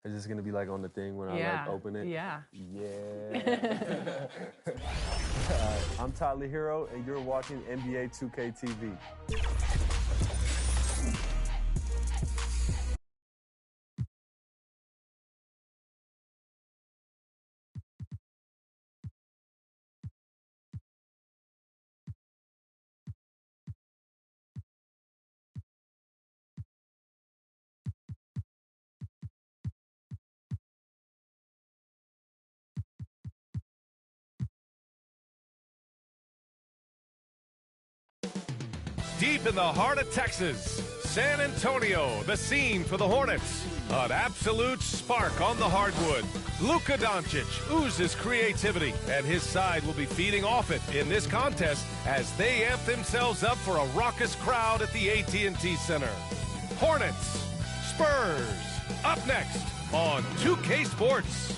Is this going to be like on the thing when I like open it? Yeah. Yeah. I'm Tyler Hero, and you're watching NBA 2K TV. Deep in the heart of Texas, San Antonio, the scene for the Hornets. An absolute spark on the hardwood. Luka Doncic oozes creativity, and his side will be feeding off it in this contest as they amp themselves up for a raucous crowd at the AT&T Center. Hornets, Spurs, up next on 2K Sports.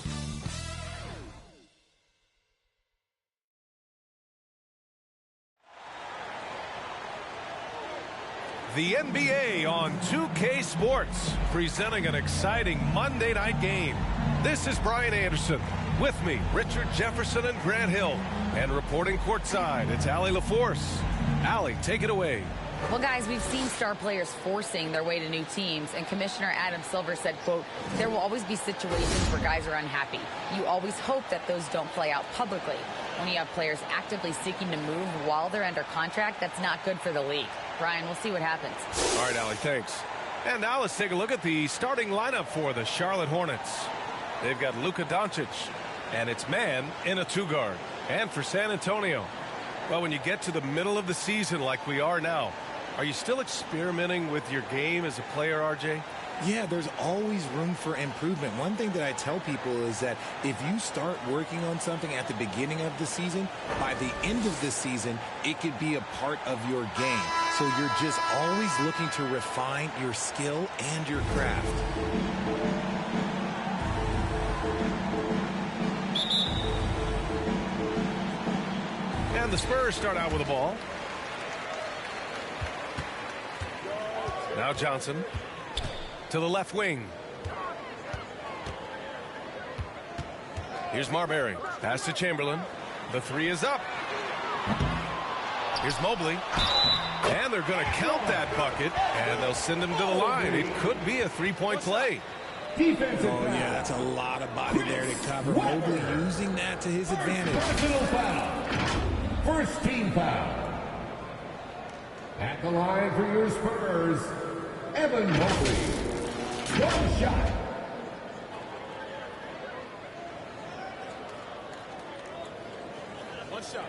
The NBA on 2K Sports, presenting an exciting Monday night game. This is Brian Anderson. With me, Richard Jefferson and Grant Hill. And reporting courtside, it's Allie LaForce. Allie, take it away. Well, guys, we've seen star players forcing their way to new teams, and Commissioner Adam Silver said, quote, there will always be situations where guys are unhappy. You always hope that those don't play out publicly. When you have players actively seeking to move while they're under contract, that's not good for the league. Brian, we'll see what happens. All right, Allie, thanks. And now let's take a look at the starting lineup for the Charlotte Hornets. They've got Luka Doncic, and it's man in a two-guard. And for San Antonio, well, when you get to the middle of the season like we are now, are you still experimenting with your game as a player, RJ? Yeah, there's always room for improvement. One thing that I tell people is that if you start working on something at the beginning of the season, by the end of the season, it could be a part of your game. So you're just always looking to refine your skill and your craft. And the Spurs start out with the ball. Now Johnson to the left wing. Here's Marbury. Pass to Chamberlain. The three is up. Here's Mobley. And they're going to count that bucket, and they'll send him to the line. It could be a three-point play. Oh, yeah, that's a lot of body there to cover. Mobley using that to his advantage. Personal foul. First team foul. At the line for your Spurs, Evan Mobley. One shot. One shot.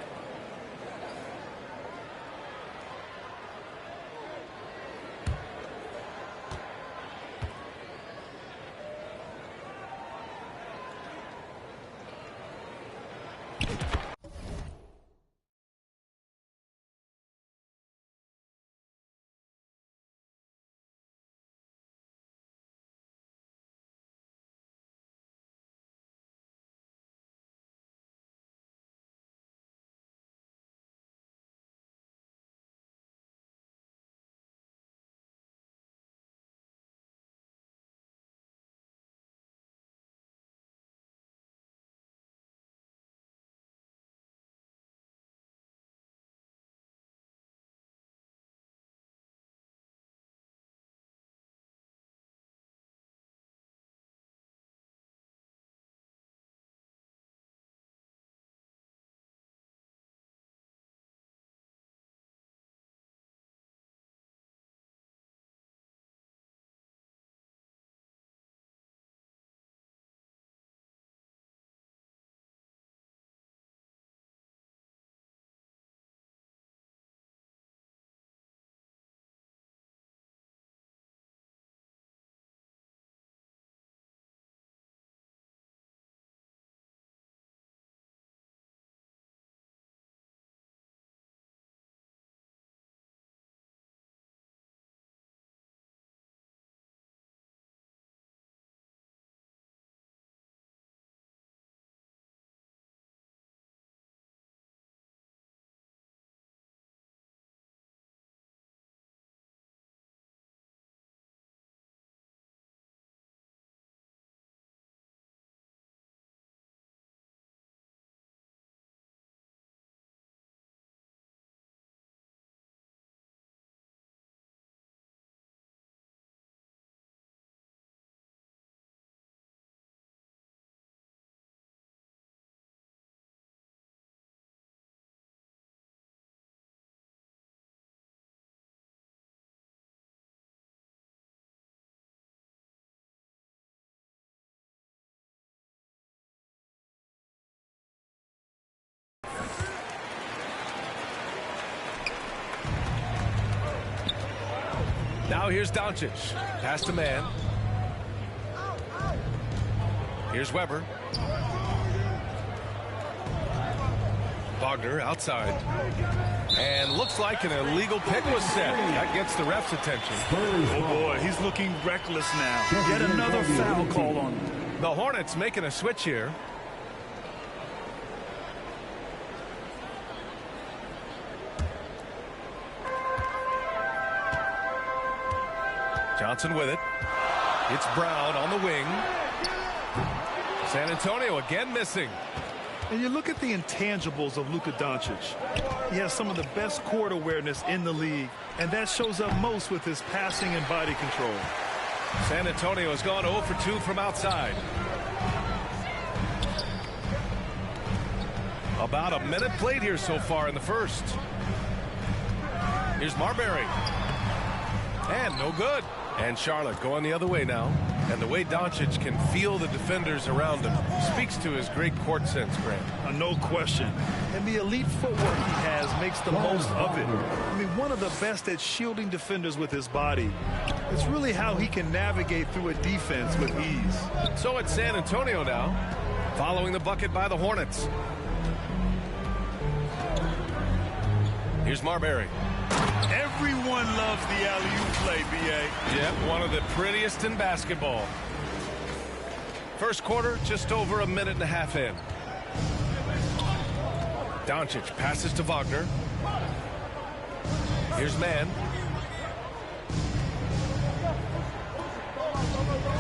Now here's Doncic. Pass to man. Here's Weber. Wagner outside. And looks like an illegal pick was set. That gets the ref's attention. Oh, boy, he's looking reckless now. Yet another foul call on him. The Hornets making a switch here. Johnson with it. It's Brown on the wing. San Antonio again missing. And you look at the intangibles of Luka Doncic. He has some of the best court awareness in the league, and that shows up most with his passing and body control. San Antonio has gone 0 for 2 from outside. About a minute played here so far in the first. Here's Marbury. And no good. And Charlotte going the other way now. And the way Doncic can feel the defenders around him speaks to his great court sense, Grant. No question. And the elite footwork he has makes the most of it. I mean, one of the best at shielding defenders with his body. It's really how he can navigate through a defense with ease. So it's San Antonio now, following the bucket by the Hornets. Here's Marbury. Everyone loves the alley-oop play, B.A. Yep, one of the prettiest in basketball. First quarter, just over a minute and a half in. Doncic passes to Wagner. Here's man.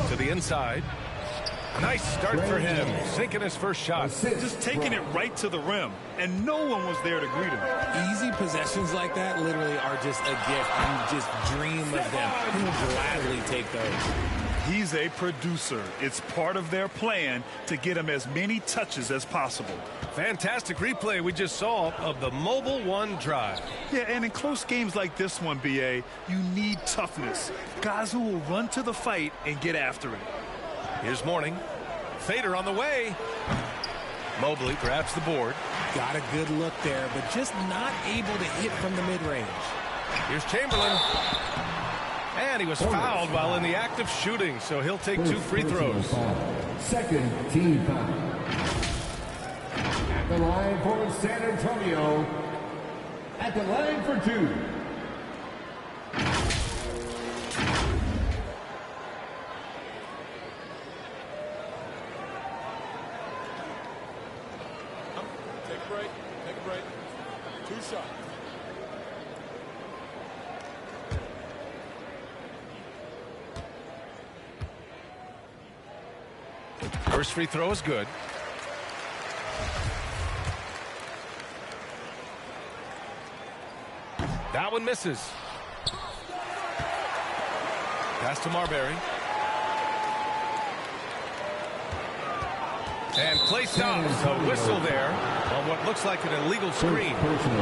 To the inside. Nice start for him, sinking his first shot. Just taking it right to the rim, and no one was there to greet him. Easy possessions like that literally are just a gift. You just dream of them. You will gladly take those. He's a producer. It's part of their plan to get him as many touches as possible. Fantastic replay we just saw of the mobile one drive. Yeah, and in close games like this one, B.A., you need toughness. Guys who will run to the fight and get after it. Here's Mourning. Fader on the way. Mobley grabs the board. Got a good look there, but just not able to hit from the mid-range. Here's Chamberlain. And he was fouled while in the act of shooting, so he'll take 2 free throws. Second team foul. At the line for San Antonio. At the line for 2. Take a break. 2 shots. First free throw is good. That one misses. Pass to Marbury. And play stops. A whistle there on what looks like an illegal screen.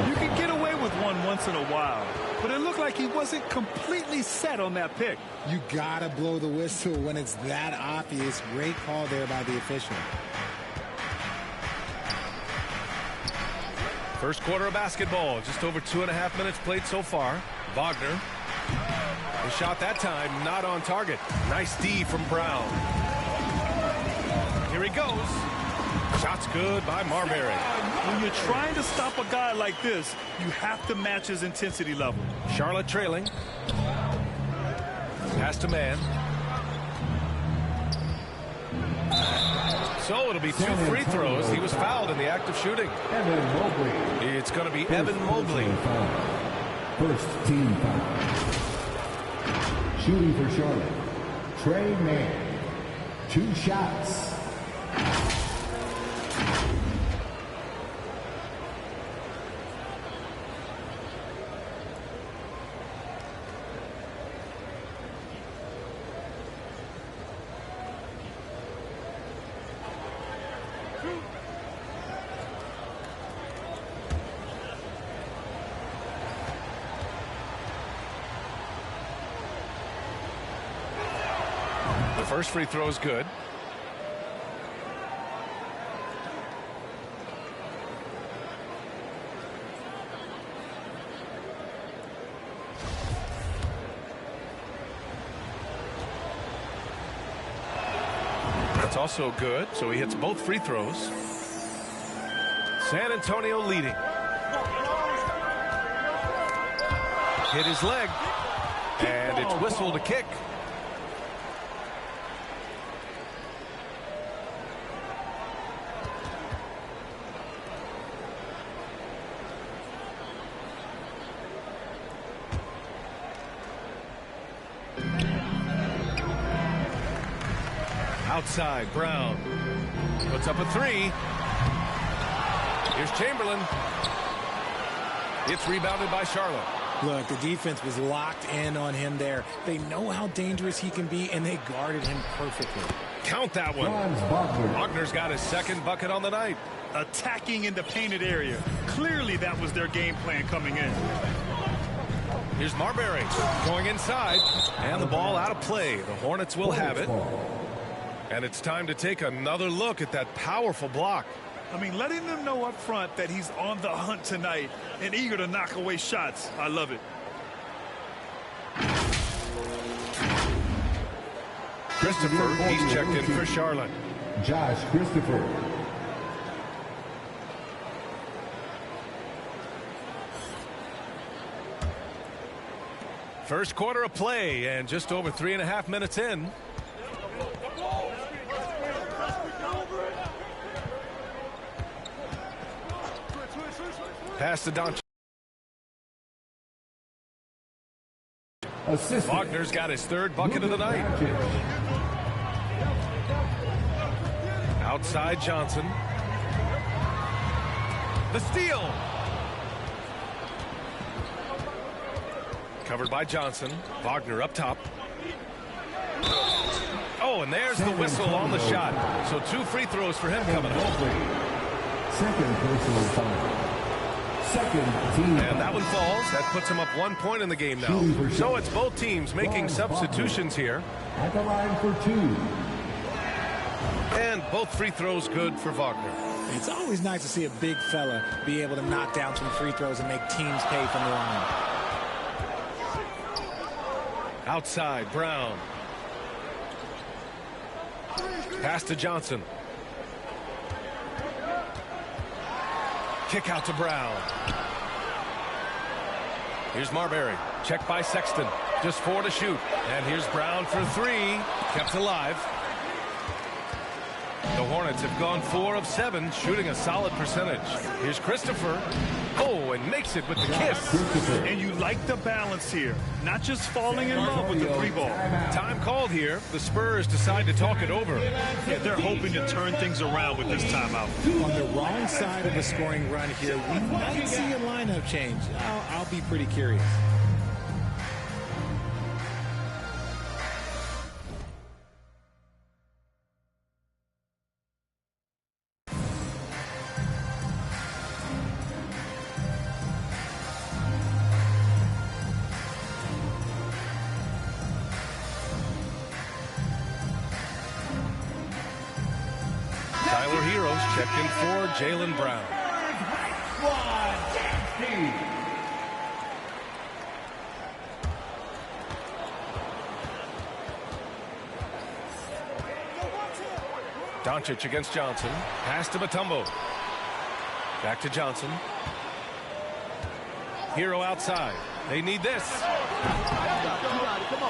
You can get away with one once in a while, but it looked like he wasn't completely set on that pick. You gotta blow the whistle when it's that obvious. Great call there by the official. First quarter of basketball, just over 2.5 minutes played so far. Wagner. The shot that time not on target. Nice D from Brown. Here he goes. Shot's good by Marbury. When you're trying to stop a guy like this, you have to match his intensity level. Charlotte trailing. Pass to man. So it'll be 2 free throws. He was fouled in the act of shooting. Evan Mobley. It's going to be Evan Mobley. First team foul. Shooting for Charlotte. Trey Mann. 2 shots. The first free throw is good. also good, so he hits both free throws. San Antonio leading. Hit his leg, and it's whistled a kick. Outside, Brown puts up a three. Here's Chamberlain. It's rebounded by Charlotte. Look, the defense was locked in on him there. They know how dangerous he can be, and they guarded him perfectly. Count that one. Wagner's got his second bucket on the night. Attacking in the painted area. Clearly that was their game plan coming in. Here's Marbury going inside, and the ball out of play. The Hornets will have it. And it's time to take another look at that powerful block. I mean, letting them know up front that he's on the hunt tonight and eager to knock away shots. I love it. Christopher, he's checked in for Charlotte. Josh Christopher. First quarter of play, and just over 3.5 minutes in. Pass to Doncic. Wagner's got his third bucket of the night. Outside Johnson. The steal. Covered by Johnson. Wagner up top. Oh, and there's the whistle on the shot. So 2 free throws for him coming up. Second personal foul. Second team. And that one falls. That puts him up 1 point in the game now. So it's both teams making substitutions here. At the line for 2. And both free throws good for Wagner. It's always nice to see a big fella be able to knock down some free throws and make teams pay from the line. Outside, Brown. Pass to Johnson. Kick out to Brown. Here's Marbury. Checked by Sexton. Just 4 to shoot. And here's Brown for 3. Kept alive. The Hornets have gone 4 of 7, shooting a solid percentage. Here's Christopher. Oh, and makes it with the kiss. And you like the balance here. Not just falling in love with the 3-ball. Time called here. The Spurs decide to talk it over. Yeah, they're hoping to turn things around with this timeout. On the wrong side of a scoring run here, we might see a lineup change. I'll be pretty curious. Checked in for Jaylen Brown. Doncic against Johnson. Pass to Mutombo. Back to Johnson. Hero outside. They need this.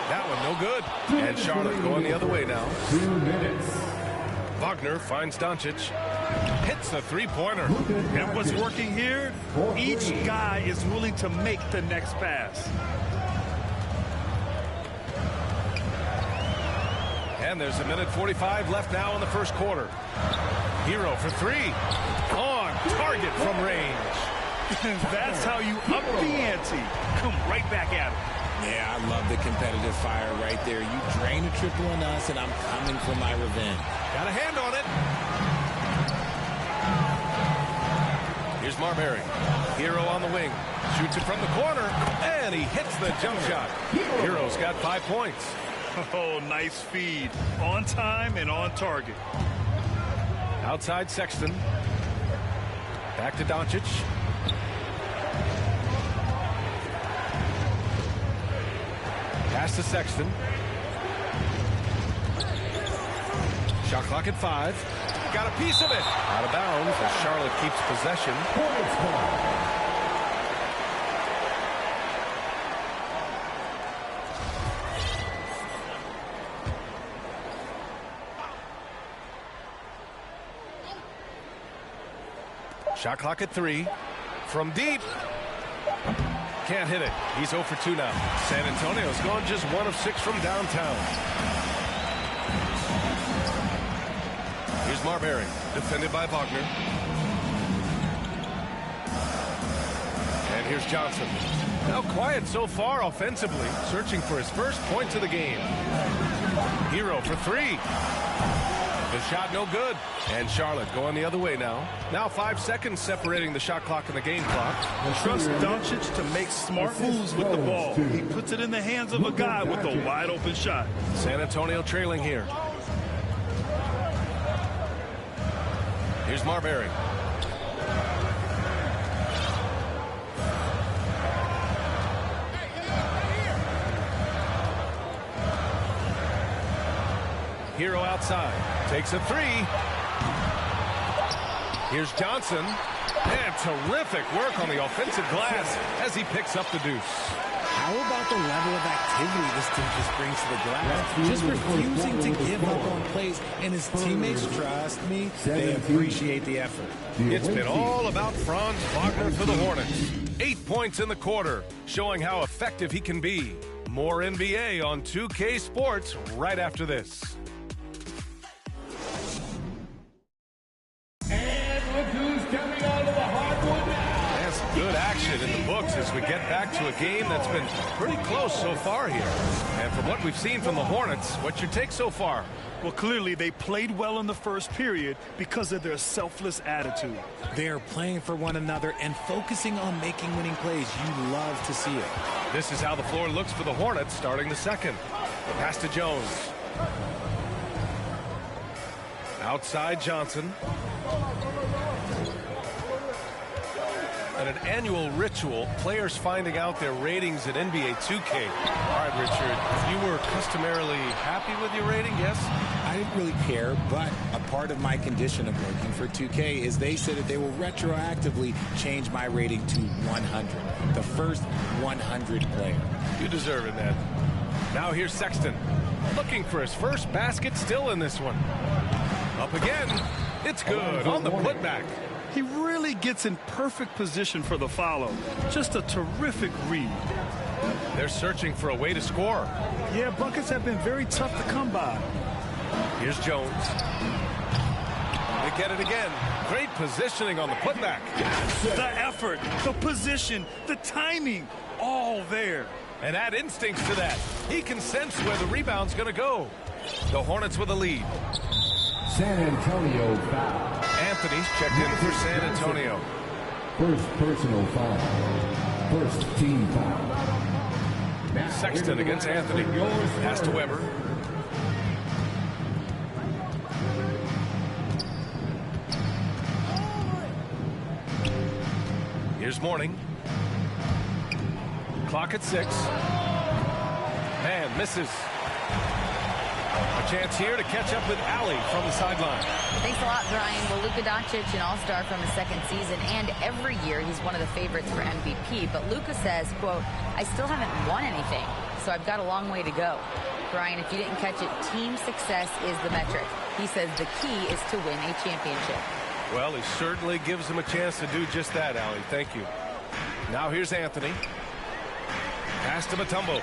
That one no good. And Charlotte going the other way now. 2 minutes. Wagner finds Doncic. Hits the 3-pointer. And what's working here? Each guy is willing to make the next pass. And there's 1:45 left now in the first quarter. Hero for 3. On target from range. That's how you up the ante. Come right back at him. Yeah, I love the competitive fire right there. You drain a triple on us, and I'm coming for my revenge. Got a hand on it. Here's Marbury. Hero on the wing. Shoots it from the corner. And he hits the jump shot. Hero's got 5 points. Oh, nice feed. On time and on target. Outside Sexton. Back to Doncic. Pass to Sexton. Shot clock at 5. Got a piece of it. Out of bounds as Charlotte keeps possession. Hornets ball. Shot clock at 3. From deep. Can't hit it. He's 0 for 2 now. San Antonio's gone just 1 of 6 from downtown. Here's Marbury, defended by Wagner. And here's Johnson. Now quiet so far offensively, searching for his first points of the game. Hero for 3. The shot no good. And Charlotte going the other way now. Now 5 seconds separating the shot clock and the game clock. Trust Doncic to make smart moves with the ball. He puts it in the hands of a guy with a wide open shot. San Antonio trailing here. Here's Marbury. Hero outside. Takes a 3. Here's Johnson. And terrific work on the offensive glass as he picks up the deuce. How about the level of activity this team just brings to the glass? Just refusing to give up on plays, and his teammates, trust me, they appreciate the effort. It's been all about Franz Wagner for the Hornets. 8 points in the quarter, showing how effective he can be. More NBA on 2K Sports right after this. And look who's coming out of the hardwood now. That's good action in the books as we get back to a game that's been pretty close so far here. And from what we've seen from the Hornets, what's your take so far? Well, clearly they played well in the first period because of their selfless attitude. They are playing for one another and focusing on making winning plays. You love to see it. This is how the floor looks for the Hornets starting the second. Pass to Jones. Outside Johnson. And an annual ritual, players finding out their ratings at NBA 2K. All right, Richard, you were customarily happy with your rating, yes? I didn't really care, but a part of my condition of working for 2K is they said that they will retroactively change my rating to 100. The first 100 player. You deserve it, man. Now here's Sexton. Looking for his first basket still in this one. Up again. It's good on the putback. He really gets in perfect position for the follow. Just a terrific read. They're searching for a way to score. Yeah, buckets have been very tough to come by. Here's Jones. They get it again. Great positioning on the putback. The effort, the position, the timing, all there. And add instincts to that. He can sense where the rebound's going to go. The Hornets with a lead. San Antonio foul. Anthony's checked in for San Antonio. First personal foul. First team foul. Sexton against Anthony. Pass to Weber. Here's Mourning. Clock at 6. Man misses. A chance here to catch up with Allie from the sideline. Thanks a lot, Brian. Well, Luka Doncic, an all-star from his second season, and every year he's one of the favorites for MVP. But Luka says, quote, I still haven't won anything, so I've got a long way to go. Brian, if you didn't catch it, team success is the metric. He says the key is to win a championship. Well, he certainly gives him a chance to do just that, Allie. Thank you. Now here's Anthony. Pass to Mutombo.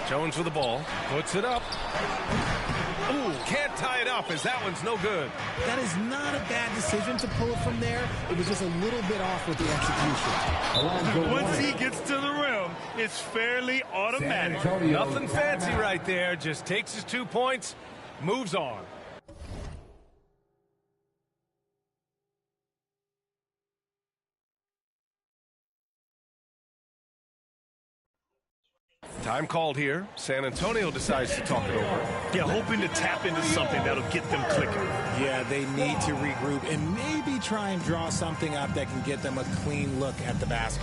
Jones with the ball. Puts it up. Ooh, can't tie it up as that one's no good. That is not a bad decision to pull it from there. It was just a little bit off with the execution. Once he gets to the rim, it's fairly automatic. Nothing fancy right there. Just takes his 2 points, moves on. Time called here. San Antonio decides to talk it over. Yeah, hoping to tap into something that'll get them clicking. Yeah, they need to regroup and maybe try and draw something up that can get them a clean look at the basket.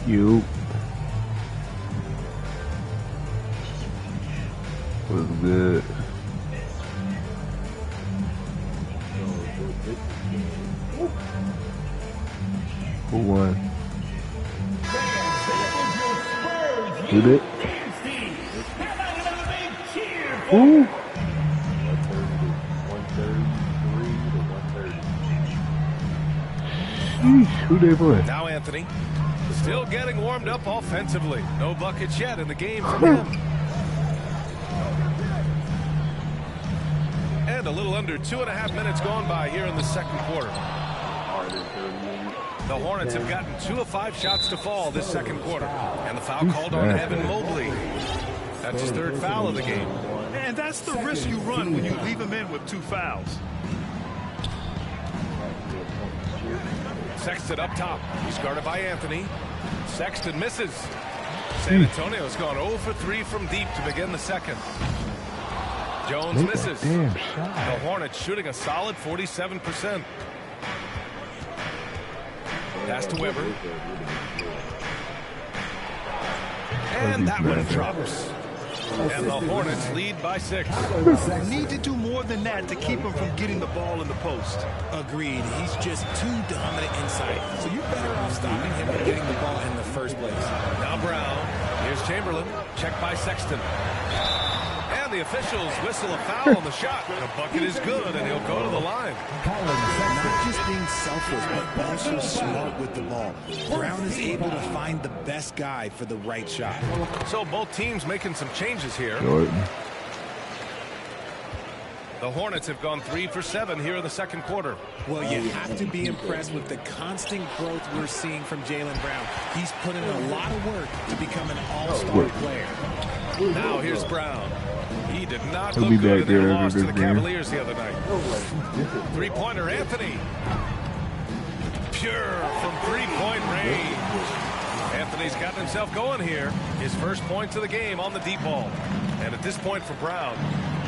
You. Was good. Who won? Who did? Who? 133 to 130. Sheesh, who they play? Now Anthony, still getting warmed up offensively. No buckets yet in the game from him. And a little under 2.5 minutes gone by here in the second quarter. The Hornets have gotten 2 of 5 shots to fall this second quarter. And the foul called on Evan Mobley. That's his 3rd foul of the game. And that's the risk you run when you leave him in with 2 fouls. Sexton up top. He's guarded by Anthony. Sexton misses. San Antonio's gone 0 for 3 from deep to begin the second. Jones misses. Damn shot. The Hornets shooting a solid 47%. Pass to Weber. And that one drops. And the Hornets lead by 6. Need to do more than that to keep him from getting the ball in the post. Agreed. He's just too dominant inside. So you're better off stopping him from getting the ball in the first place. Now Brown. Here's Chamberlain. Checked by Sexton. And the officials whistle a foul on the shot. The bucket is good, and he'll go to the line. Not just being selfless, but also smart with the ball. Brown is able to find the best guy for the right shot. So both teams making some changes here. Jordan. The Hornets have gone 3 for 7 here in the second quarter. Well, you have to be impressed with the constant growth we're seeing from Jaylen Brown. He's put in a lot of work to become an all-star player. Now here's Brown. He did not He'll look be good back in their there loss to every the game. Cavaliers the other night. Three-pointer Anthony. Pure from three-point range. Anthony's gotten himself going here. His first points of the game on the deep ball. And at this point for Brown,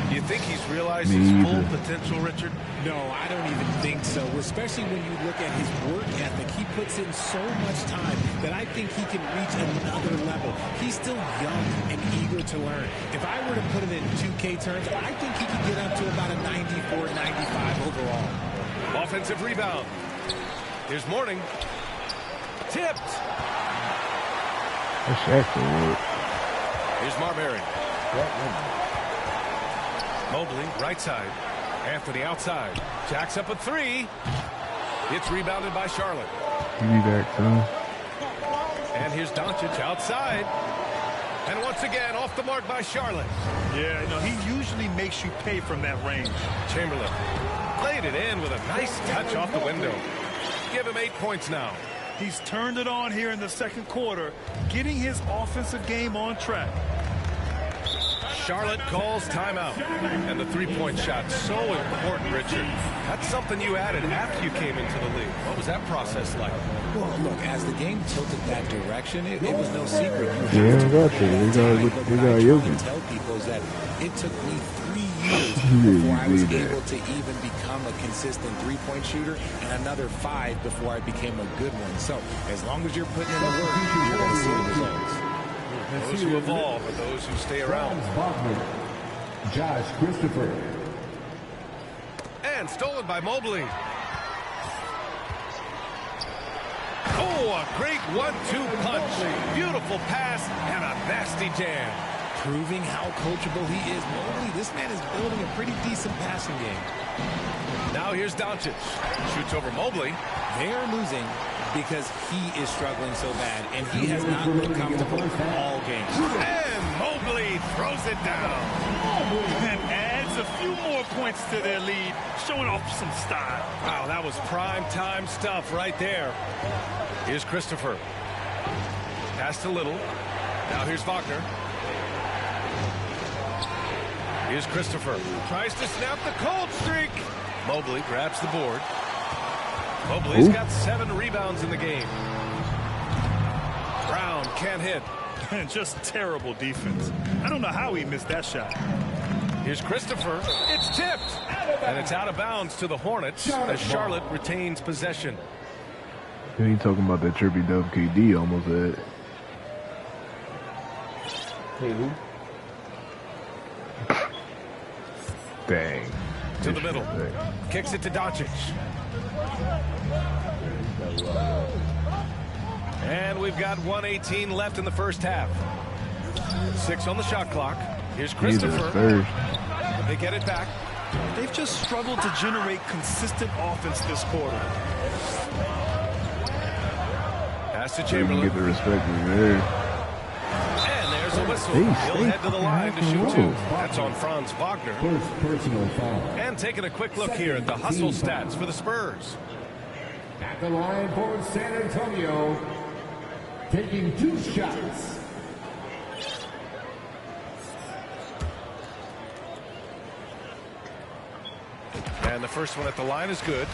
do you think he's realized his full potential, Richard? No, I don't even think so, especially when you look at his work ethic. He puts in so much time that I think he can reach another level. He's still young and eager to learn. If I were to put it in 2K terms, I think he could get up to about a 94, 95 overall. Offensive rebound. Here's Mourning. Tipped. That's actually Here's Marbury. Mobley, right side. Anthony outside. Jacks up a 3. It's rebounded by Charlotte. He'll be back soon. And here's Doncic outside. And once again, off the mark by Charlotte. Yeah, he usually makes you pay from that range. Chamberlain laid it in with a nice touch off the window. Give him 8 points now. He's turned it on here in the second quarter, getting his offensive game on track. Charlotte calls timeout. And the three-point shot, so important, Richard. That's something you added after you came into the league. What was that process like? Well, look, as the game tilted that direction, it was no secret. Yeah, we got you tell people is that it took me 3 years before I was able to even become a consistent three-point shooter, and another 5 before I became a good one. So as long as you're putting in the work, you're going to see the results. Those who evolve are those who stay around. Josh Christopher. And stolen by Mobley. Oh, a great 1-2 punch. Beautiful pass and a nasty jam. Proving how coachable he is. Mobley, this man is building a pretty decent passing game. Now here's Doncic. Shoots over Mobley. They are losing because he is struggling so bad, and he has not looked comfortable all game. And Mobley throws it down. And adds a few more points to their lead, showing off some style. Wow, that was prime time stuff right there. Here's Christopher. Pass to Little. Now here's Wagner. Here's Christopher. Tries to snap the cold streak. Mobley grabs the board. Mobley's got 7 rebounds in the game. Brown can't hit. Just terrible defense. I don't know how he missed that shot. Here's Christopher. It's tipped. And it's out of bounds to the Hornets as Charlotte retains possession. You ain't talking about that trippy dub KD almost had. Hey, who? Dang. To the middle. Kicks it to Doncic. And we've got 1:18 left in the first half. 6 on the shot clock. Here's Christopher. They get it back. They've just struggled to generate consistent offense this quarter. Pass to You Chamberlain. get the respect from there. And there's a whistle. Hey, He'll head to the line to shoot 2. roll. That's on Franz Wagner. First personal foul. And taking a quick look here at the hustle stats for the Spurs. At the line for San Antonio, taking 2 shots. And the first one at the line is good.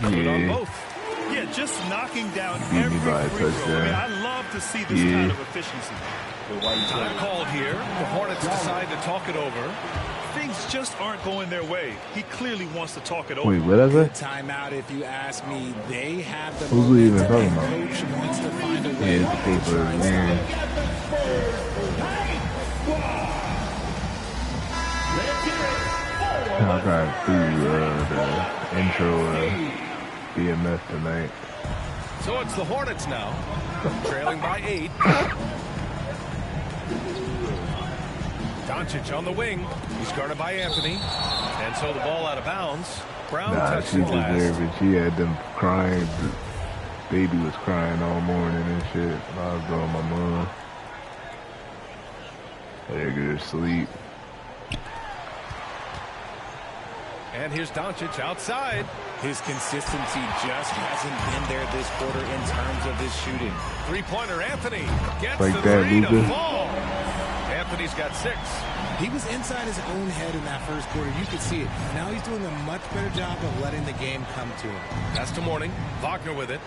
Good on both. Yeah, just knocking down Beat every me by a free throw. I touchdown. mean, I love to see this Yeah. kind of efficiency. Time called here. The Hornets decide to talk it over. Things just aren't going their way. He clearly wants to talk it over. Wait, what is it? Timeout, if you ask me. They have the Who's we even momentum, talking and about? coach wants to find a way. Yeah, it's the paper. Man. I got through the intro BMF tonight. So it's the Hornets now, trailing by 8. Doncic on the wing. He's guarded by Anthony. And so the ball out of bounds. Brown Nah, touched she the deserved glass. it. She had them crying. Baby was crying all morning and shit. I was blowing my mom. I had to get her sleep. And here's Doncic outside. His consistency just hasn't been there this quarter in terms of his shooting. Three-pointer Anthony gets Like the that, 3 to Luka. fall. Anthony's got 6. He was inside his own head in that first quarter. You could see it. Now he's doing a much better job of letting the game come to him. Pass to Mourning. Wagner with it.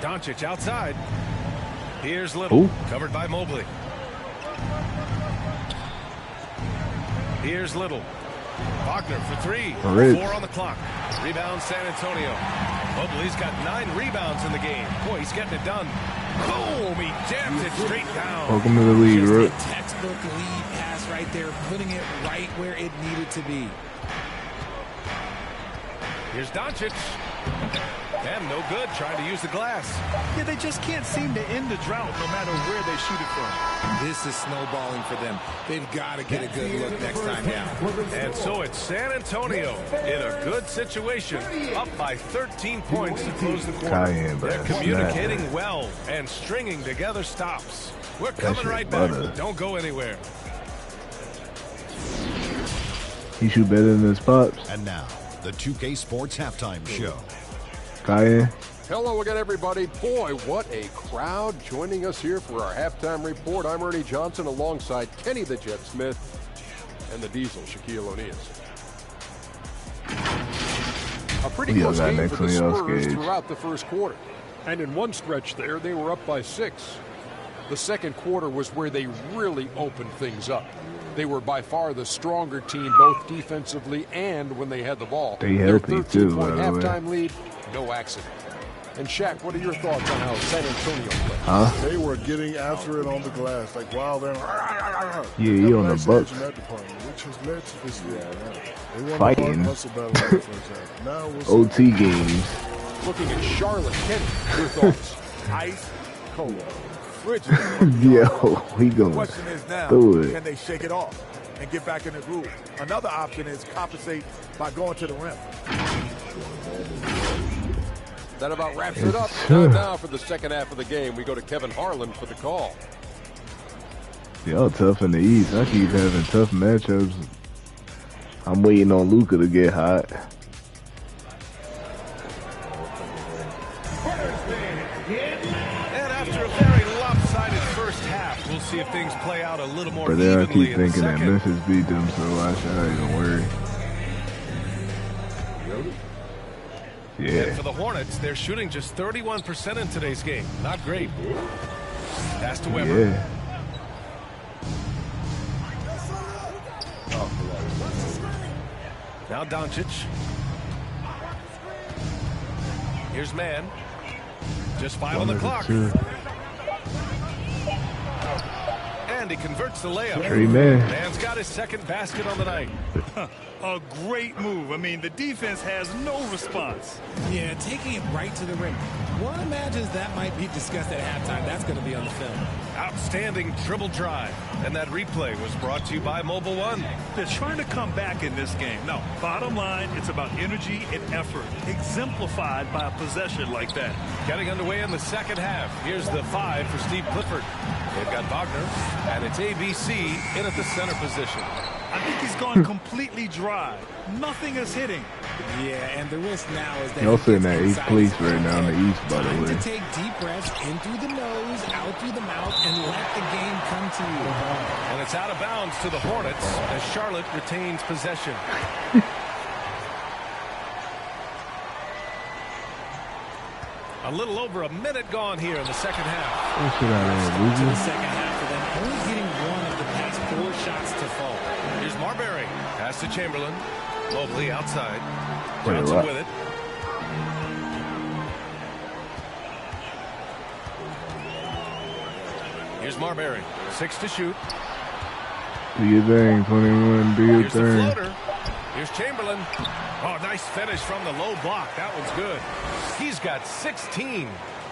Doncic outside. Here's Little. Ooh. Covered by Mobley. Here's Little. Wagner for 3. Rich. 4 on the clock. Rebound San Antonio. Mobley's got 9 rebounds in the game. Boy, he's getting it done. Boom! He jams it straight down. Welcome to the league, Just Rook. a textbook lead pass right there, putting it right where it needed to be. Here's Doncic. And no good, trying to use the glass. Yeah, they just can't seem to end the drought no matter where they shoot it from. This is snowballing for them. They've got to get a good look next time down. And so it's San Antonio in a good situation, up by 13 points to close the quarter. Cayenne, They're but communicating snap. well and stringing together stops. We're That coming shit right back. butter. Don't go anywhere. He shoot better than his pops. And now, the 2K Sports Halftime Show. Cayenne. Hello again, everybody. Boy, what a crowd joining us here for our halftime report. I'm Ernie Johnson alongside Kenny the Jet Smith and the Diesel, Shaquille O'Neal. A pretty We all close got game next for the on y'all's Spurs gauge. throughout the first quarter. And in one stretch there, they were up by 6. The second quarter was where they really opened things up. They were by far the stronger team, both defensively and when they had the ball. They Their healthy, too, 13-point by the way. halftime lead, no accident. And Shaq, what are your thoughts on how San Antonio played? Huh? They were getting after it on the glass, like wow, they're Yeah, he on the nice Bucks. edge in that department, which has led to this league. They won Fighting. the hard hustle battle in the first half. Now we'll see. OT games. Looking at Charlotte, Kenny, your thoughts? Ice cold. Frigid. Yo, he The going question is now, do it. can they shake it off and get back in the groove? Another option is compensate by going to the rim. That about wraps it up. Sure. Time now for the second half of the game. We go to Kevin Harlan for the call. Y'all tough in the East. I keep having tough matchups. I'm waiting on Luka to get hot. And after a very lopsided first half, we'll see if things play out a little more But then I evenly keep in the thinking that second. Memphis beat them, so I should even worry. And Yeah. for the Hornets, they're shooting just 31% in today's game. Not great. Pass to Weber. Yeah. Now Doncic. Here's Mann. Just 5 on the clock. And he converts the layup. Mann's got his second basket on the night. A great move. I mean, the defense has no response. Yeah, taking it right to the rim. One imagines that might be discussed at halftime. That's going to be on the film. Outstanding dribble drive. And that replay was brought to you by Mobile One. They're trying to come back in this game. No, bottom line, it's about energy and effort, exemplified by a possession like that. Getting underway in the second half. Here's the 5 for Steve Clifford. They've got Wagner, and it's ABC in at the center position. I think he's gone completely dry. Nothing is hitting. Yeah, and the risk now is that y'all sitting at 8th place right now in the East, by the way. To take deep breaths in through the nose, out through the mouth, and let the game come to you. And it's out of bounds to the Hornets as Charlotte retains possession. A little over a minute gone here in the second half. To the second half for them, only getting one of the past 4 shots to fall. Here's Marbury. Pass to Chamberlain. Mobley outside. Johnson with it. Here's Marbury. 6 to shoot. Do your thing, 21. Do your Here's thing. The floater. Here's Chamberlain. Oh, nice finish from the low block. That one's good. He's got 16.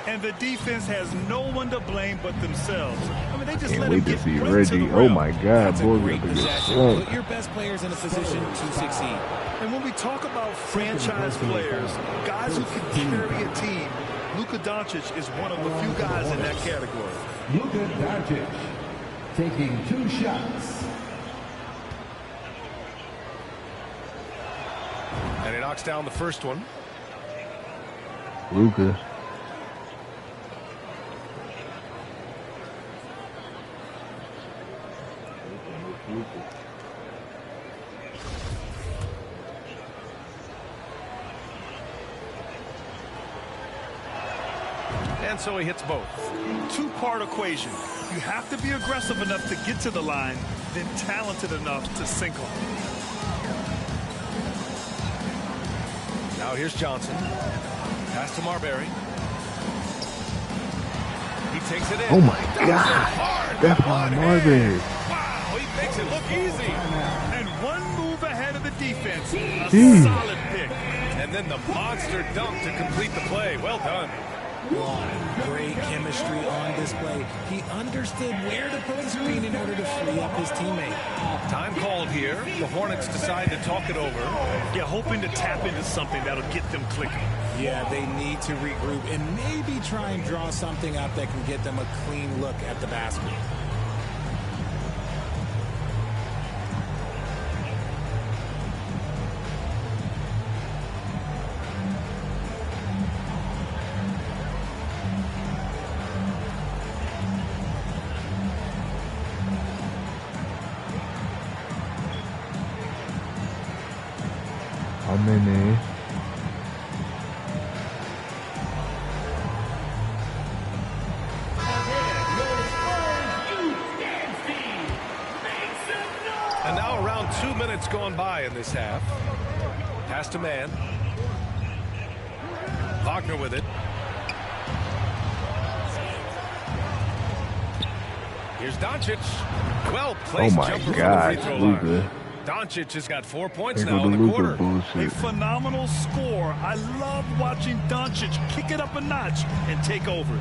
And the defense has no one to blame but themselves. I mean, they just Can't let wait him to get see right Reggie. to the Oh rim. my God, boy, we Great have to get possession. slumped. Put your best players in a position to succeed. And when we talk about franchise players, guys who can carry a team, Luka Doncic is one of the few guys in that category. Luka Doncic taking 2 shots. And he knocks down the first one. Luka. And so he hits both. 2-part equation. You have to be aggressive enough to get to the line, then talented enough to sink them. Now here's Johnson. Pass to Marbury. He takes it in. Oh my God. Stephon Marbury. Wow, he makes it look easy. And one move ahead of the defense. A Jeez. solid pick. And then the monster dunk to complete the play. Well done. Great chemistry on display. He understood where to put the screen in order to free up his teammate. Time called here. The Hornets decide to talk it over. Yeah, hoping to tap into something that'll get them clicking. Yeah, they need to regroup and maybe try and draw something up that can get them a clean look at the basket. How many? And now around 2 minutes gone by in this half. Pass to Mann. Wagner with it. Here's Doncic. Well placed jumper from the free throw line. Doncic has got 4 points now in the quarter. A phenomenal score. I love watching Doncic kick it up a notch and take over.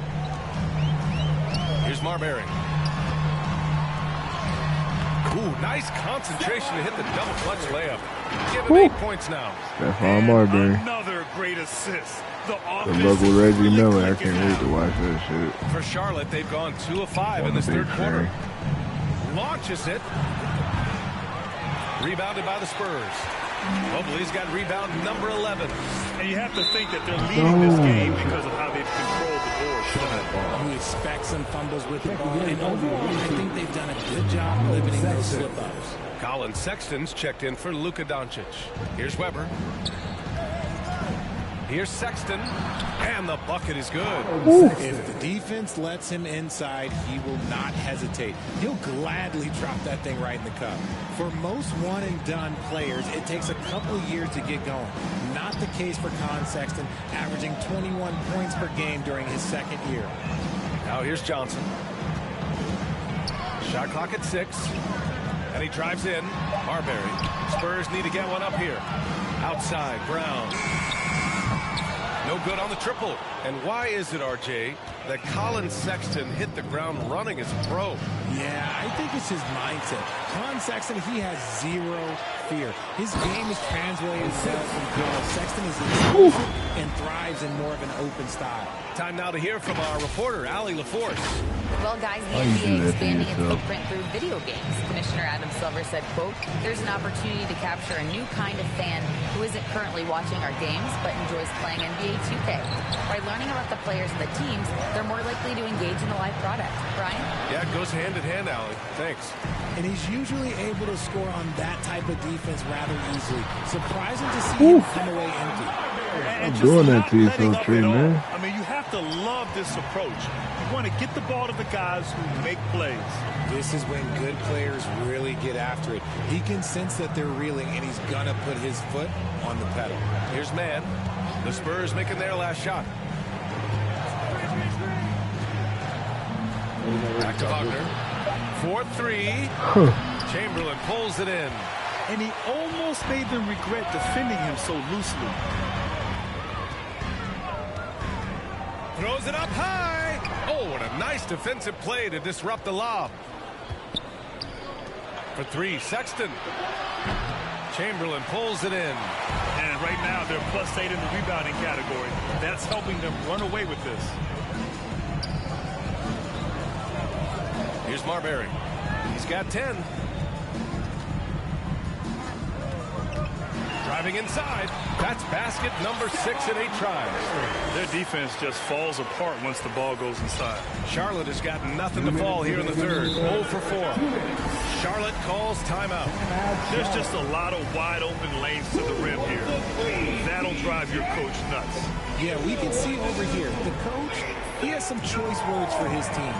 Here's Marbury. Ooh, nice concentration to hit the double clutch layup. Give him 8 points now. Stephon Marbury. Another great assist. Good luck with Reggie Miller. I can't wait to watch that shit. For Charlotte, they've gone 2 of 5 in this third quarter. Launches it. Rebounded by the Spurs. Mobley's got rebound number 11. And you have to think that they're leading this game because of how they've controlled the board. You expect some fumbles with the ball, and overall, I think they've done a good job limiting those slip-ups. Colin Sexton's checked in for Luka Doncic. Here's Weber. Here's Sexton, and the bucket is good. If the defense lets him inside, he will not hesitate. He'll gladly drop that thing right in the cup. For most one-and-done players, it takes a couple of years to get going. Not the case for Colin Sexton, averaging 21 points per game during his second year. Now here's Johnson. Shot clock at 6. And he drives in. Marbury. Spurs need to get one up here. Outside, Brown. No good on the triple. And why is it, RJ, that Colin Sexton hit the ground running as a pro? Yeah, I think it's his mindset. Colin Sexton, he has zero fear. His game is translated well from college. Sexton is explosive and thrives in more of an open style. Time now to hear from our reporter, Allie LaForce. Well, guys, the NBA is expanding its footprint through video games. Commissioner Adam Silver said, quote, there's an opportunity to capture a new kind of fan who isn't currently watching our games but enjoys playing NBA 2K. By learning about the players and the teams, they're more likely to engage in the live product. Brian? Yeah, it goes hand in hand, Allie. Thanks. And he's usually able to score on that type of defense rather easily. Surprising to see him come away empty. I'm doing that to yourself, Trey, man. I mean, you have to love this approach. You want to get the ball to the guys who make plays. This is when good players really get after it. He can sense that they're reeling, and he's going to put his foot on the pedal. Here's Mann. The Spurs making their last shot. Back to Wagner. 4-3. Chamberlain pulls it in. And he almost made them regret defending him so loosely. Throws it up high. Oh, what a nice defensive play to disrupt the lob. For 3, Sexton. Chamberlain pulls it in. And right now they're +8 in the rebounding category. That's helping them run away with this. Here's Marbury. He's got 10. Driving inside. That's basket number 6 in 8 tries. Their defense just falls apart once the ball goes inside. Charlotte has got nothing to fall here in the third. 0 for 4. Charlotte calls timeout. There's just a lot of wide open lanes to the rim here. That'll drive your coach nuts. Yeah, we can see over here, the coach, he has some choice words for his team.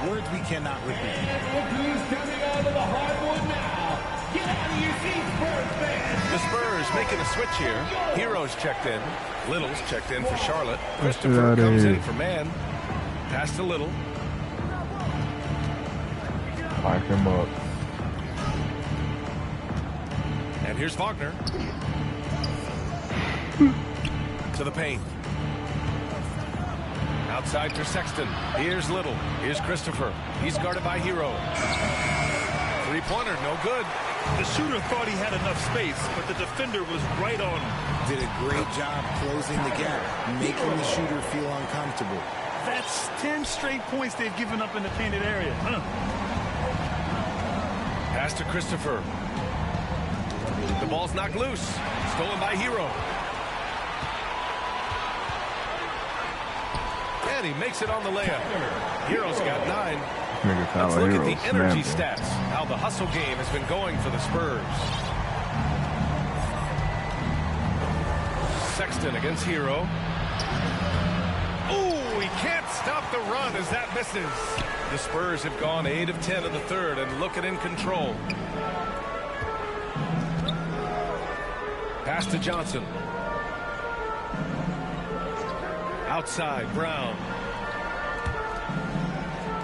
Words we cannot repeat. Who's coming out of the hardwood now? Get out of your seats, Spurs fans! The Spurs making a switch here. Heroes checked in. Little's checked in for Charlotte. Christopher comes in for Mann. Pass to Little. Lock him up. And here's Wagner. To the paint. Outside for Sexton. Here's Little. Here's Christopher. He's guarded by Hero. Three-pointer, no good. The shooter thought he had enough space, but the defender was right on him. Did a great job closing the gap, making the shooter feel uncomfortable. That's 10 straight points they've given up in the painted area. Pass to Christopher. The ball's knocked loose. Stolen by Hero. And he makes it on the layup. Hero's got 9. Let's look at the energy stats. How the hustle game has been going for the Spurs. Sexton against Hero. Ooh, he can't stop the run as that misses. The Spurs have gone 8 of 10 in the third and looking in control. Pass to Johnson. Outside, Brown.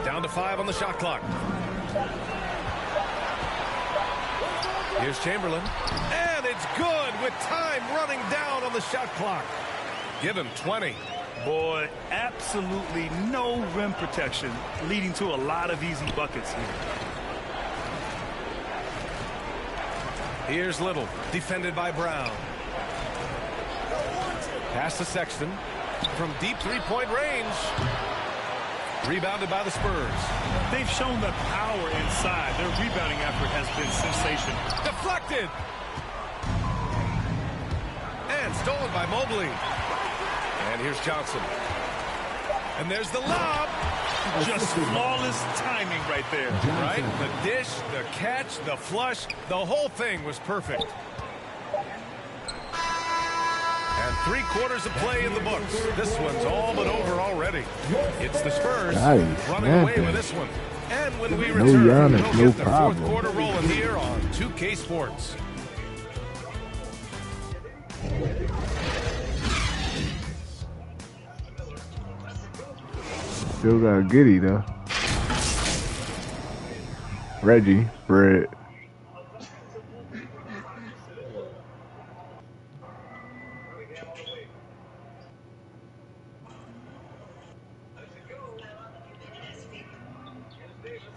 Down to 5 on the shot clock. Here's Chamberlain. And it's good with time running down on the shot clock. Give him 20. Boy, absolutely no rim protection, leading to a lot of easy buckets here. Here's Little, defended by Brown. Pass to Sexton. From deep three-point range. Rebounded by the Spurs. They've shown the power inside. Their rebounding effort has been sensational. Deflected. And stolen by Mobley. And here's Johnson. And there's the lob. Just flawless timing right there. Right? The dish, the catch, the flush, the whole thing was perfect. And 3 quarters of play in the books. This one's all but over already. It's the Spurs running away with this one. And when we return, we'll get the fourth quarter rolling here on 2K Sports. Still got Giddy though. Reggie, Fred.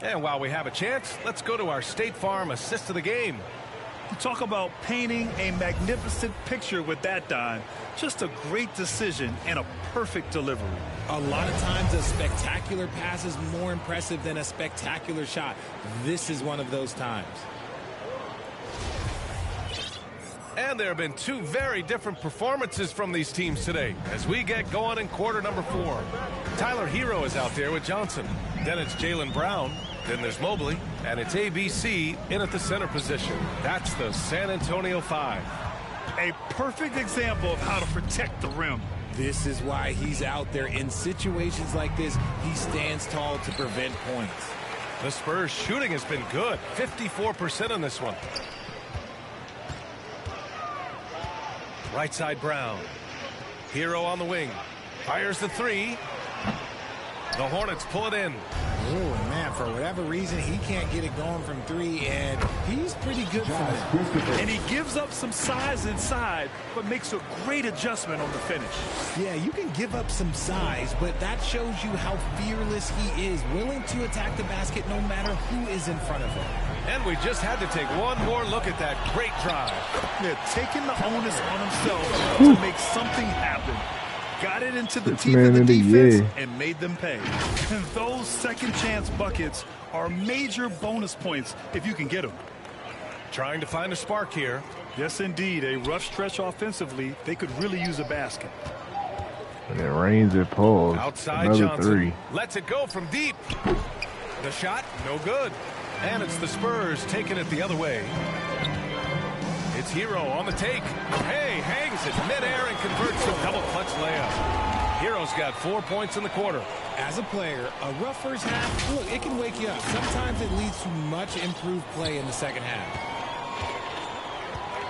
And while we have a chance, let's go to our State Farm assist of the game. Talk about painting a magnificent picture with that dime. Just a great decision and a perfect delivery. A lot of times a spectacular pass is more impressive than a spectacular shot. This is one of those times. And there have been 2 very different performances from these teams today as we get going in quarter number 4. Tyler Hero is out there with Johnson. Then it's Jaylen Brown. Then there's Mobley. And it's ABC in at the center position. That's the San Antonio 5. A perfect example of how to protect the rim. This is why he's out there. In situations like this, he stands tall to prevent points. The Spurs shooting has been good. 54% on this one. Right side Brown. Hero on the wing. Fires the 3. The Hornets pull it in. Oh, man, for whatever reason, he can't get it going from 3, and he's pretty good from that. And he gives up some size inside, but makes a great adjustment on the finish. Yeah, you can give up some size, but that shows you how fearless he is, willing to attack the basket no matter who is in front of him. And we just had to take one more look at that great drive. They're taking the onus on himself to make something happen. Got it into the teeth of the defense and made them pay. And those second chance buckets are major bonus points if you can get them. Trying to find a spark here. Yes, indeed. A rough stretch offensively. They could really use a basket. And it rains at Paul. Outside Another Johnson 3. Lets it go from deep. The shot, no good. And it's the Spurs taking it the other way. It's Hero on the take. Hey, hangs it midair and converts a double clutch layup. Hero's got 4 points in the quarter. As a player, a rough first half, look, it can wake you up. Sometimes it leads to much improved play in the second half.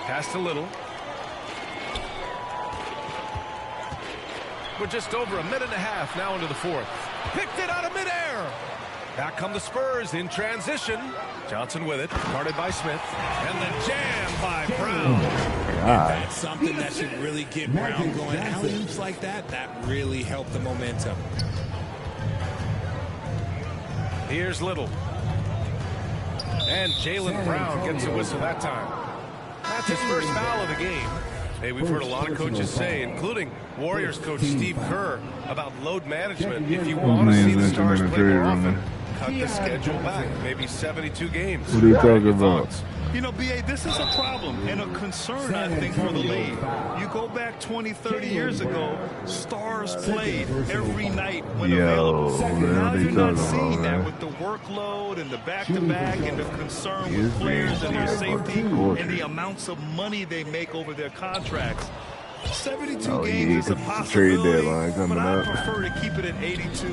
Pass to Little. We're just over a minute and a half now into the 4th. Picked it out of midair. Back come the Spurs in transition. Johnson with it, guarded by Smith. And the jam by Brown. That's something that should really get Brown going. Alley-oops like that really help the momentum. Here's Little. And Jaylen Brown gets a whistle that time. That's his first foul of the game. Hey, we've heard a lot of coaches say, including Warriors coach Steve Kerr, about load management. If you want to see the Stars play more often, cut the schedule back, maybe 72 games. What are you talking about? You know, B.A., this is a problem and a concern, I think, for the league. You go back 20, 30 years ago, Stars played every night when available. Now you're not seeing that with the workload and the back-to-back and the concern with players and their safety and the amounts of money they make over their contracts. 72 games is a possibility, but I prefer to keep it at 82.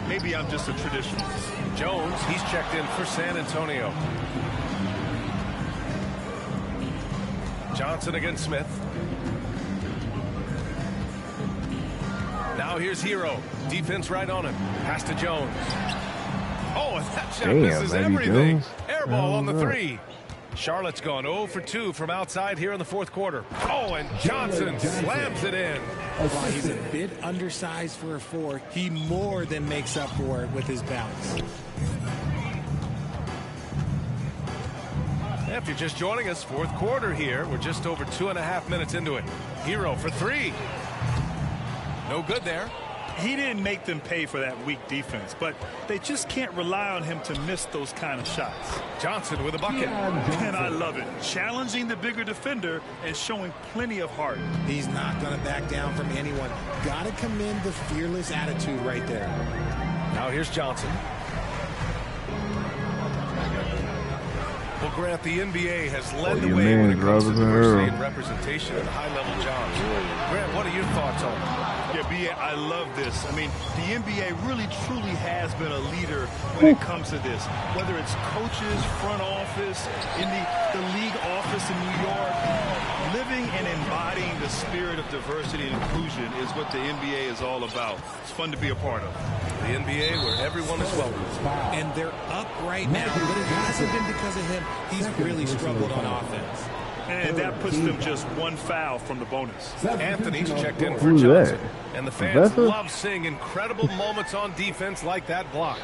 Maybe I'm just a traditionalist. Jones, he's checked in for San Antonio. Johnson against Smith. Now here's Hero. Defense right on him. Pass to Jones. Oh, and that shot misses everything. Air ball on the 3. Charlotte's gone 0 for 2 from outside here in the 4th quarter. Oh, and Johnson slams it in. While he's a bit undersized for a 4, he more than makes up for it with his bounce. If you're just joining us, 4th quarter here. We're just over 2.5 minutes into it. Hero for 3. No good there. He didn't make them pay for that weak defense, but they just can't rely on him to miss those kind of shots. Johnson with a bucket. And I love it. Challenging the bigger defender and showing plenty of heart. He's not going to back down from anyone. Got to commend the fearless attitude right there. Now here's Johnson. Well, Grant, the NBA has led the way when it comes to diversity and representation in high-level jobs. Grant, what are your thoughts on it? Yeah, B.A., I love this. I mean, the NBA really, truly has been a leader when it comes to this. Whether it's coaches, front office, in the league office in New York, living and embodying the spirit of diversity and inclusion is what the NBA is all about. It's fun to be a part of. The NBA where everyone is welcome. And they're up right now, but it hasn't been because of him. He's really struggled on offense. And that puts them just one foul from the bonus. Anthony's checked in for Johnson. And the fans love seeing incredible moments on defense like that block.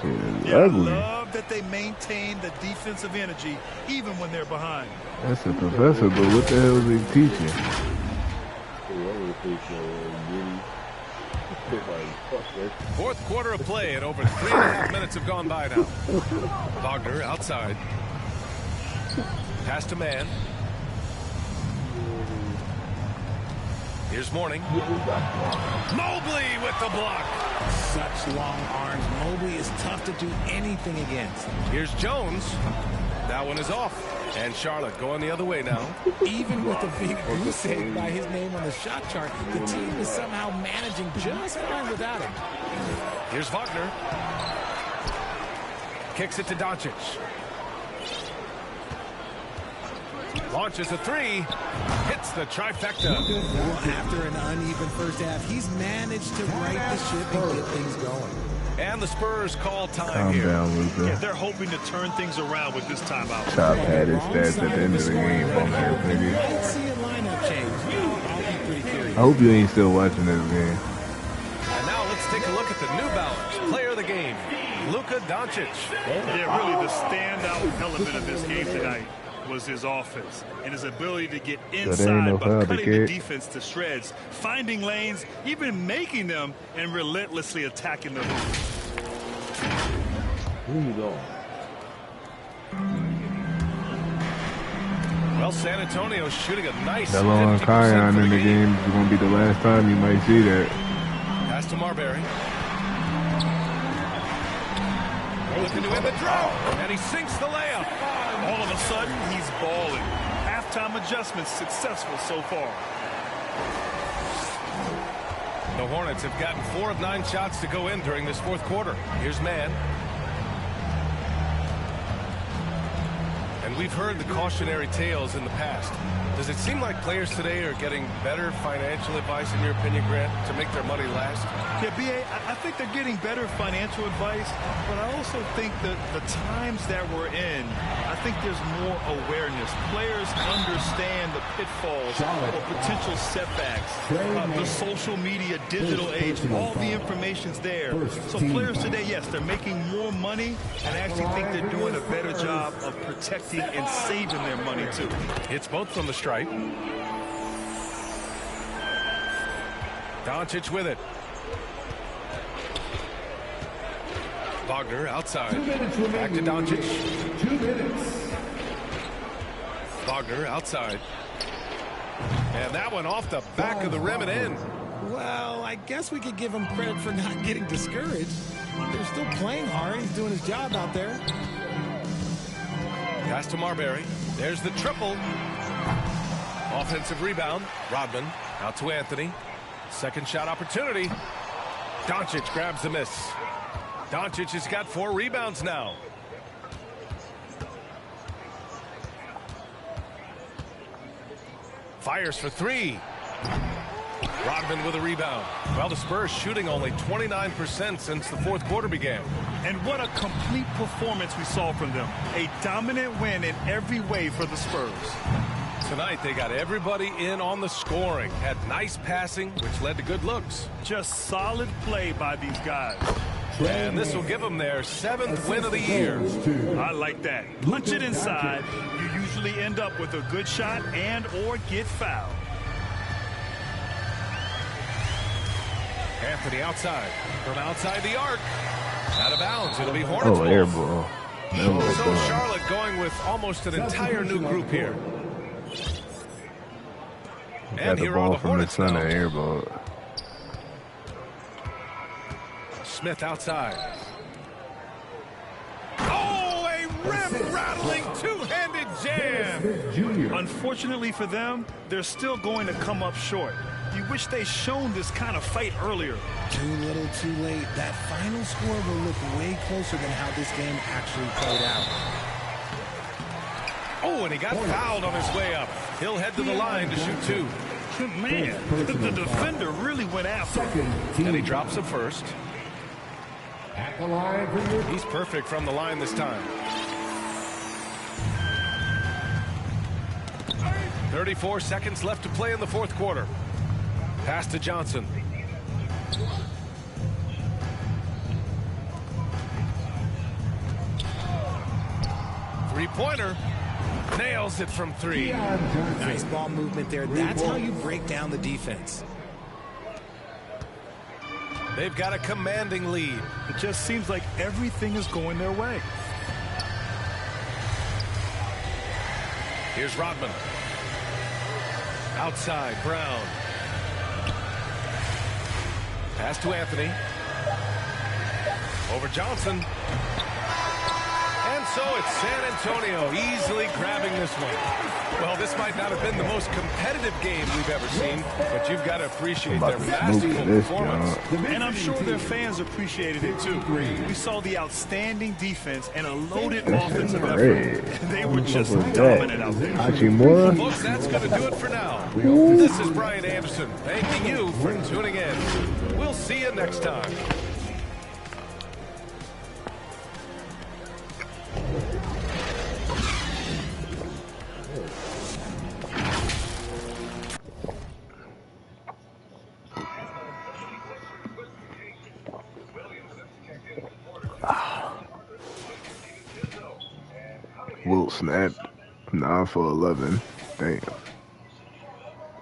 Yeah, I love that they maintain the defensive energy even when they're behind. That's a professor, but what the hell is he teaching? Fourth quarter of play, and over 3.5 minutes have gone by now. Wagner outside. Pass to man. Here's Mourning. Mobley with the block. Such long arms. Mobley is tough to do anything against. Here's Jones. That one is off. And Charlotte going the other way now. Even with a big goose egg by his name on the shot chart, the team is somehow managing just fine without him. Here's Wagner. Kicks it to Doncic. Launches a three. Hits the trifecta. Well, after an uneven first half, he's managed to right the ship and get things going. And the Spurs call time Calm here. down, Luka. Yeah, they're hoping to turn things around with this timeout. Top had his stats at the end of the game on there, nigga. Might see a lineup change. I'll be pretty curious. I hope you ain't still watching this game. And now let's take a look at the New Balance player of the game, Luka Doncic. Yeah, really the standout element of this game tonight was his offense and his ability to get inside by cutting the defense to shreds, finding lanes, even making them, and relentlessly attacking the hoop. Well, San Antonio's shooting a nice 50% Delon Kion in the game is going to be the last time you might see that. Pass to Marbury. Looking to end the draw, and he sinks the layup. All of a sudden, he's balling. Halftime adjustments successful so far. The Hornets have gotten 4 of 9 shots to go in during this fourth quarter. Here's man. And we've heard the cautionary tales in the past. Does it seem like players today are getting better financial advice, in your opinion, Grant, to make their money last? Yeah, B.A., I think they're getting better financial advice, but I also think that the times that we're in, I think there's more awareness. Players understand the pitfalls or potential setbacks. The social media, digital age, all the information's there. So players today, yes, they're making more money, and I actually think they're doing a better job of protecting and saving their money, too. It's both from the stripe. Doncic with it. Wagner outside. Back to Doncic. 2 minutes. Wagner outside. And that one off the back of the rim and in. Well, I guess we could give him credit for not getting discouraged. They're still playing hard. He's doing his job out there. Pass to Marbury. There's the triple. Offensive rebound. Rodman out to Anthony. Second shot opportunity. Doncic grabs the miss. Doncic has got 4 rebounds now. Fires for 3. Rodman with a rebound. Well, the Spurs shooting only 29% since the fourth quarter began. And what a complete performance we saw from them. A dominant win in every way for the Spurs. Tonight, they got everybody in on the scoring. Had nice passing, which led to good looks. Just solid play by these guys. And this will give them their 7th win of the year. I like that. Punch it inside. You usually end up with a good shot and or get fouled. Anthony outside. From outside the arc. Out of bounds. It'll be Hornets. Oh, air ball. So Charlotte going with almost an entire new group here. Got the ball from the center, air ball. Smith outside. Oh, a rim-rattling two-handed Smith Jr. Unfortunately for them, they're still going to come up short. You wish they shown this kind of fight earlier. Too little, too late. That final score will look way closer than how this game actually played out. Oh, and he got fouled on his way up. He'll head to the line to shoot 2. Man, the defender really went after him. And he drops it first. At the line for your... He's perfect from the line this time. 34 seconds left to play in the fourth quarter. Pass to Johnson. Three-pointer. Nails it from 3. Nice ball movement there. That's how you break down the defense. They've got a commanding lead. It just seems like everything is going their way. Here's Rodman. Outside, Brown. Pass to Anthony. Over Johnson. And so it's San Antonio easily grabbing this one. Well, this might not have been the most competitive game we've ever seen, but you've got to appreciate their masterful performance. And I'm sure their fans appreciated it too. We saw the outstanding defense and a loaded offensive effort. They were just dominant out there. Folks, that's going to do it for now. This is Brian Anderson thanking you for tuning in. We'll see you next time. Wilt snapped 9 for 11. Damn.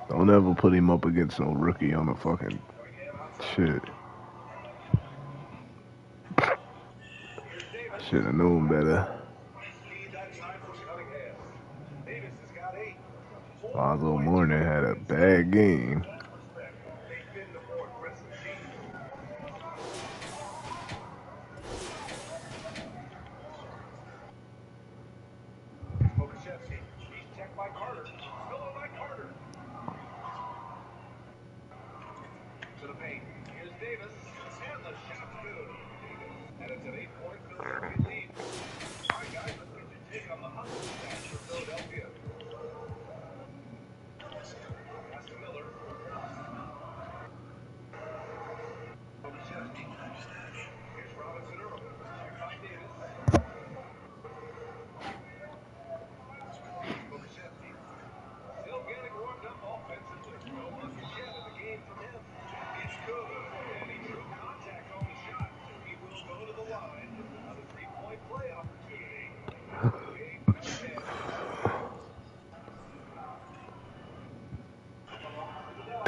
Don't ever put him up against no rookie on the fucking shit. Should have known better. Yr4 Mourning had a bad game.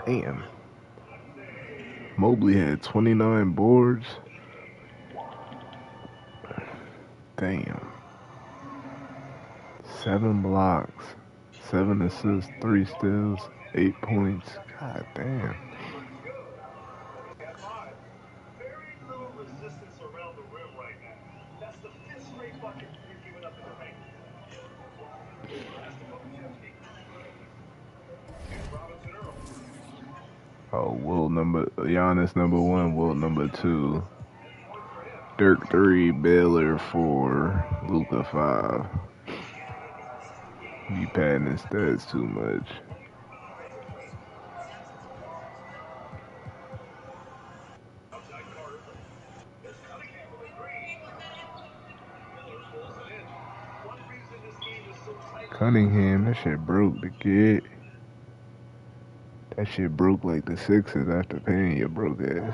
Damn. Mobley had 29 boards. Damn. 7 blocks, 7 assists, 3 steals, 8 points. God damn. Oh, Giannis number 1, Wilt number 2, Dirk 3, Baylor 4, Luka 5. You padding his stats too much. Cunningham, that shit broke the kid. That shit broke like the Sixers after paying your broke ass.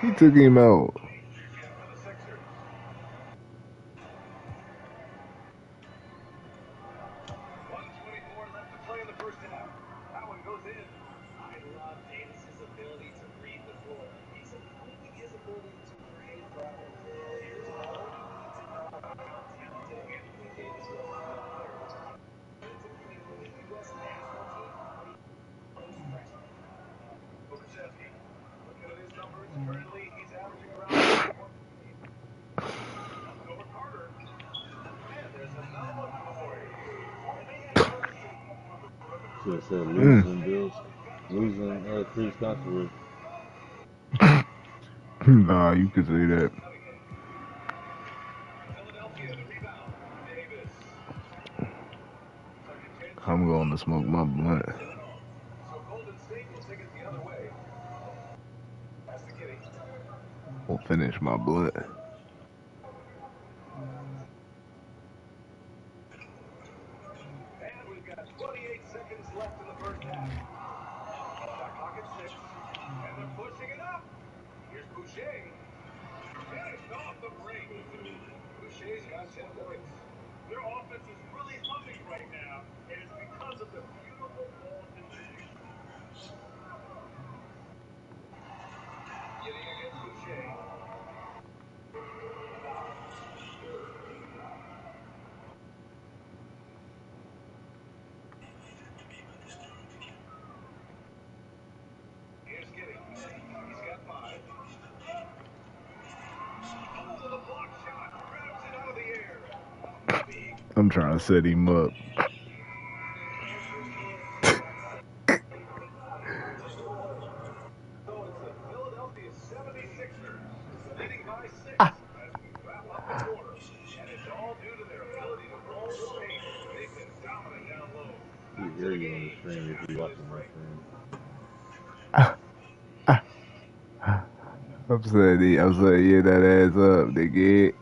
He took him out. should have said losing Bills, losing Chris Constantine. Nah, you could say that. I'm going to smoke my blunt. We'll finish my blunt. I'm trying to set him up. You hear you on the stream if you watching my stream. I'm saying, yeah, that ass up, nigga.